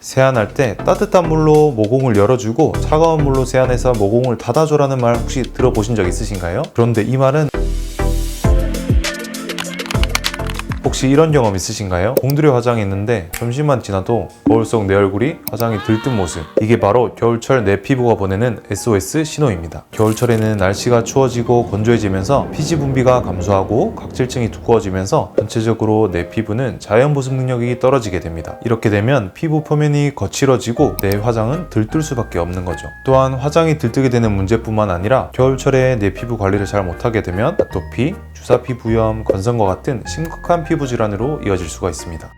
세안할 때 따뜻한 물로 모공을 열어주고 차가운 물로 세안해서 모공을 닫아줘라는 말 혹시 들어보신 적 있으신가요? 그런데 이 말은 혹시 이런 경험 있으신가요? 공들여 화장했는데 점심만 지나도 거울 속 내 얼굴이 화장이 들뜬 모습, 이게 바로 겨울철 내 피부가 보내는 SOS 신호입니다. 겨울철에는 날씨가 추워지고 건조해지면서 피지 분비가 감소하고 각질층이 두꺼워지면서 전체적으로 내 피부는 자연 보습 능력이 떨어지게 됩니다. 이렇게 되면 피부 표면이 거칠어지고 내 화장은 들뜰 수밖에 없는 거죠. 또한 화장이 들뜨게 되는 문제뿐만 아니라 겨울철에 내 피부 관리를 잘 못하게 되면 아토피, 주사피 부염, 건성과 같은 심각한 피부 질환으로 이어질 수가 있습니다.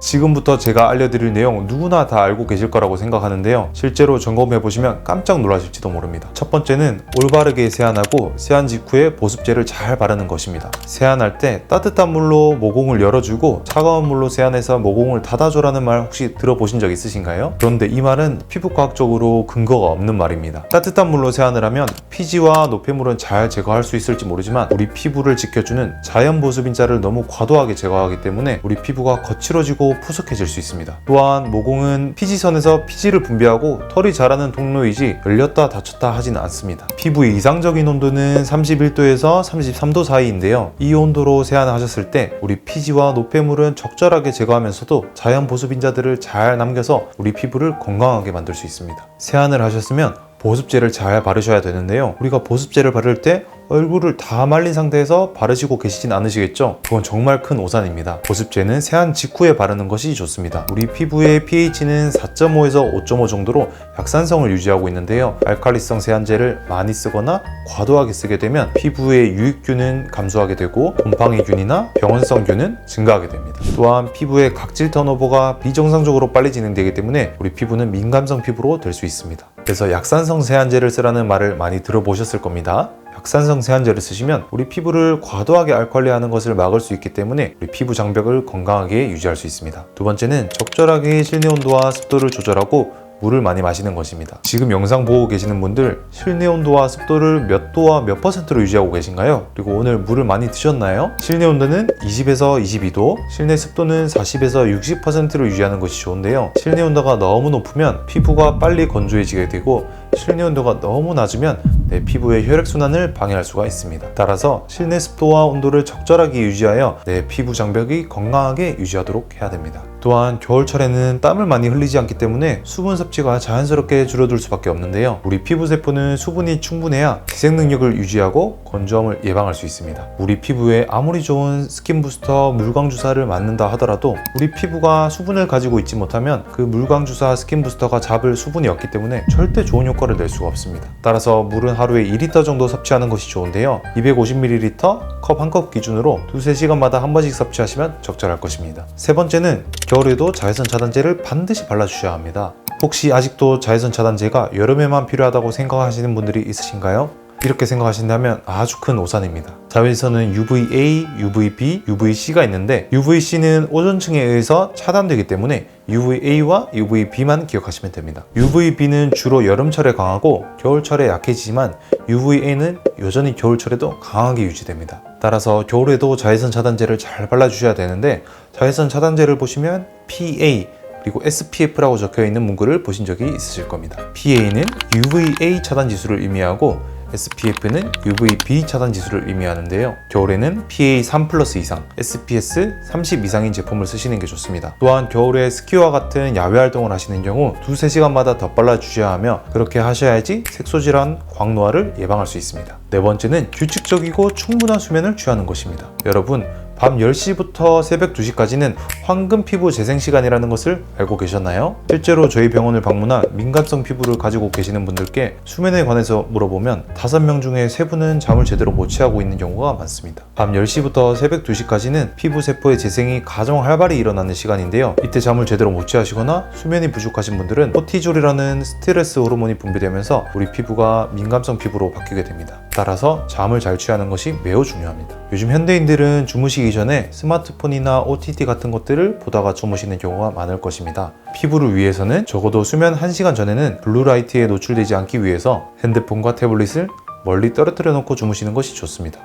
지금부터 제가 알려드릴 내용 누구나 다 알고 계실 거라고 생각하는데요. 실제로 점검해보시면 깜짝 놀라실지도 모릅니다. 첫 번째는 올바르게 세안하고 세안 직후에 보습제를 잘 바르는 것입니다. 세안할 때 따뜻한 물로 모공을 열어주고 차가운 물로 세안해서 모공을 닫아줘라는 말 혹시 들어보신 적 있으신가요? 그런데 이 말은 피부과학적으로 근거가 없는 말입니다. 따뜻한 물로 세안을 하면 피지와 노폐물은 잘 제거할 수 있을지 모르지만 우리 피부를 지켜주는 자연 보습인자를 너무 과도하게 제거하기 때문에 우리 피부가 거칠어지고 푸석해질 수 있습니다. 또한 모공은 피지선에서 피지를 분비하고 털이 자라는 통로이지 열렸다 닫혔다 하지는 않습니다. 피부의 이상적인 온도는 31도에서 33도 사이인데요. 이 온도로 세안을 하셨을 때 우리 피지와 노폐물은 적절하게 제거하면서도 자연 보습인자들을 잘 남겨서 우리 피부를 건강하게 만들 수 있습니다. 세안을 하셨으면 보습제를 잘 바르셔야 되는데요. 우리가 보습제를 바를 때 얼굴을 다 말린 상태에서 바르시고 계시진 않으시겠죠? 그건 정말 큰 오산입니다. 보습제는 세안 직후에 바르는 것이 좋습니다. 우리 피부의 pH는 4.5에서 5.5 정도로 약산성을 유지하고 있는데요. 알칼리성 세안제를 많이 쓰거나 과도하게 쓰게 되면 피부의 유익균은 감소하게 되고 곰팡이균이나 병원성균은 증가하게 됩니다. 또한 피부의 각질 턴오버가 비정상적으로 빨리 진행되기 때문에 우리 피부는 민감성 피부로 될 수 있습니다. 그래서 약산성 세안제를 쓰라는 말을 많이 들어보셨을 겁니다. 약산성 세안제를 쓰시면 우리 피부를 과도하게 알칼리하는 것을 막을 수 있기 때문에 우리 피부 장벽을 건강하게 유지할 수 있습니다. 두 번째는 적절하게 실내 온도와 습도를 조절하고 물을 많이 마시는 것입니다. 지금 영상 보고 계시는 분들 실내 온도와 습도를 몇 도와 몇 %로 유지하고 계신가요? 그리고 오늘 물을 많이 드셨나요? 실내 온도는 20에서 22도, 실내 습도는 40에서 60%로 유지하는 것이 좋은데요. 실내 온도가 너무 높으면 피부가 빨리 건조해지게 되고 실내 온도가 너무 낮으면 내 피부의 혈액순환을 방해할 수가 있습니다. 따라서 실내 습도와 온도를 적절하게 유지하여 내 피부 장벽이 건강하게 유지하도록 해야 됩니다. 또한 겨울철에는 땀을 많이 흘리지 않기 때문에 수분 섭취가 자연스럽게 줄어들 수밖에 없는데요. 우리 피부 세포는 수분이 충분해야 재생 능력을 유지하고 건조함을 예방할 수 있습니다. 우리 피부에 아무리 좋은 스킨 부스터 물광 주사를 맞는다 하더라도 우리 피부가 수분을 가지고 있지 못하면 그 물광 주사 스킨 부스터가 잡을 수분이 없기 때문에 절대 좋은 효과를 낼 수가 없습니다. 따라서 물은 하루에 2리터 정도 섭취하는 것이 좋은데요. 250ml 컵 한 컵 기준으로 두세 시간마다 한 번씩 섭취하시면 적절할 것입니다. 세 번째는 겨울에도 자외선 차단제를 반드시 발라주셔야 합니다. 혹시 아직도 자외선 차단제가 여름에만 필요하다고 생각하시는 분들이 있으신가요? 이렇게 생각하신다면 아주 큰 오산입니다. 자외선은 UVA, UVB, UVC가 있는데 UVC는 오존층에 의해서 차단되기 때문에 UVA와 UVB만 기억하시면 됩니다. UVB는 주로 여름철에 강하고 겨울철에 약해지지만 UVA는 여전히 겨울철에도 강하게 유지됩니다. 따라서 겨울에도 자외선 차단제를 잘 발라주셔야 되는데 자외선 차단제를 보시면 PA 그리고 SPF라고 적혀있는 문구를 보신 적이 있으실 겁니다. PA는 UVA 차단 지수를 의미하고 SPF는 UVB 차단 지수를 의미하는데요. 겨울에는 PA 3+ 이상, SPS 30 이상인 제품을 쓰시는 게 좋습니다. 또한 겨울에 스키와 같은 야외 활동을 하시는 경우 두세 시간마다 덧발라 주셔야 하며 그렇게 하셔야지 색소질환, 광노화를 예방할 수 있습니다. 네 번째는 규칙적이고 충분한 수면을 취하는 것입니다. 여러분, 밤 10시부터 새벽 2시까지는 황금 피부 재생 시간이라는 것을 알고 계셨나요? 실제로 저희 병원을 방문한 민감성 피부를 가지고 계시는 분들께 수면에 관해서 물어보면 5명 중에 3분은 잠을 제대로 못 취하고 있는 경우가 많습니다. 밤 10시부터 새벽 2시까지는 피부 세포의 재생이 가장 활발히 일어나는 시간인데요. 이때 잠을 제대로 못 취하시거나 수면이 부족하신 분들은 코티졸이라는 스트레스 호르몬이 분비되면서 우리 피부가 민감성 피부로 바뀌게 됩니다. 따라서 잠을 잘 취하는 것이 매우 중요합니다. 요즘 현대인들은 주무시기 전에 스마트폰이나 OTT 같은 것들을 보다가 주무시는 경우가 많을 것입니다. 피부를 위해서는 적어도 수면 1시간 전에는 블루라이트에 노출되지 않기 위해서 핸드폰과 태블릿을 멀리 떨어뜨려 놓고 주무시는 것이 좋습니다.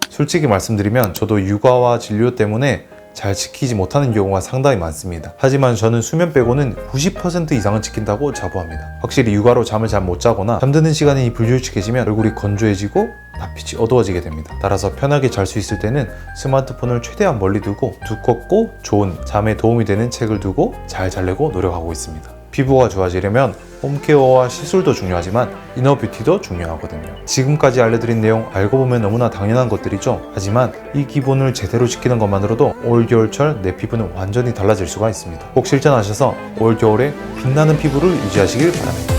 솔직히 말씀드리면 저도 육아와 진료 때문에 잘 지키지 못하는 경우가 상당히 많습니다. 하지만 저는 수면 빼고는 90% 이상은 지킨다고 자부합니다. 확실히 육아로 잠을 잘 못 자거나 잠드는 시간이 불규칙해지면 얼굴이 건조해지고 낯빛이 어두워지게 됩니다. 따라서 편하게 잘 수 있을 때는 스마트폰을 최대한 멀리 두고 두껍고 좋은 잠에 도움이 되는 책을 두고 잘 자려고 노력하고 있습니다. 피부가 좋아지려면 홈케어와 시술도 중요하지만 이너뷰티도 중요하거든요. 지금까지 알려드린 내용 알고 보면 너무나 당연한 것들이죠. 하지만 이 기본을 제대로 지키는 것만으로도 올겨울철 내 피부는 완전히 달라질 수가 있습니다. 꼭 실천하셔서 올겨울에 빛나는 피부를 유지하시길 바랍니다.